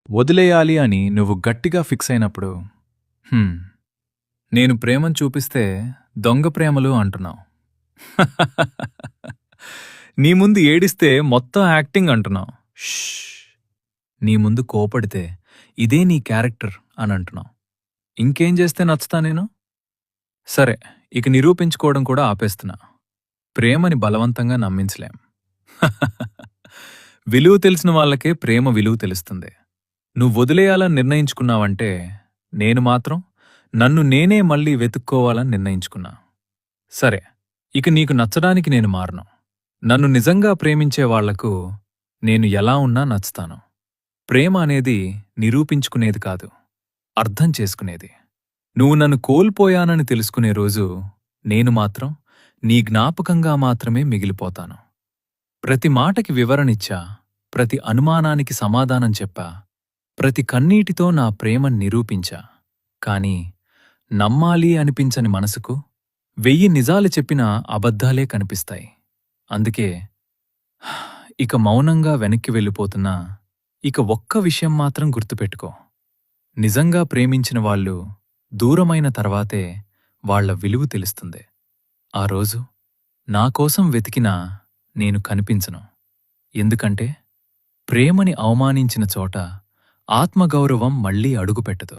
వదిలేయాలి అని నువ్వు గట్టిగా ఫిక్స్ అయినప్పుడు నేను ప్రేమను చూపిస్తే దొంగ ప్రేమలు అంటున్నావు. నీ ముందు ఏడిస్తే మొత్తం యాక్టింగ్ అంటున్నావు. నీ ముందు కోపడితే ఇదే నీ క్యారెక్టర్ అని అంటున్నావు. ఇంకేం చేస్తే నచ్చుతా నేను? సరే, ఇక నిరూపించుకోవడం కూడా ఆపేస్తున్నా. ప్రేమని బలవంతంగా నమ్మించలేం. విలువ తెలిసిన వాళ్ళకే ప్రేమ విలువ తెలుస్తుంది. నువ్వు వదిలేయాలని నిర్ణయించుకున్నావంటే నేను మాత్రం నన్ను నేనే మళ్ళీ వెతుక్కోవాలని నిర్ణయించుకున్నా. సరే, ఇక నీకు నచ్చడానికి నేను మారను. నన్ను నిజంగా ప్రేమించే వాళ్లకు నేను ఎలా ఉన్నా నచ్చుతాను. ప్రేమ అనేది నిరూపించుకునేది కాదు, అర్థం చేసుకునేది. నువ్వు నన్ను కోల్పోయానని తెలుసుకునే రోజు నేను మాత్రం నీ జ్ఞాపకంగా మాత్రమే మిగిలిపోతాను. ప్రతి మాటకి వివరణిచ్చా, ప్రతి అనుమానానికి సమాధానం చెప్పా, ప్రతి కన్నీటితో నా ప్రేమను నిరూపించా. కాని నమ్మాలి అనిపించని మనసుకు 1000 నిజాలు చెప్పినా అబద్ధాలే కనిపిస్తాయి. అందుకే ఇక మౌనంగా వెనక్కి వెళ్ళిపోతున్నా. ఇక ఒక్క విషయం మాత్రం గుర్తుపెట్టుకో. నిజంగా ప్రేమించిన వాళ్ళు దూరమైన తర్వాతే వాళ్ల విలువ తెలుస్తుంది. ఆ రోజు నాకోసం వెతికినా నేను కనిపించను. ఎందుకంటే ప్రేమని అవమానించిన చోట ఆత్మగౌరవం మళ్లీ అడుగుపెట్టదు.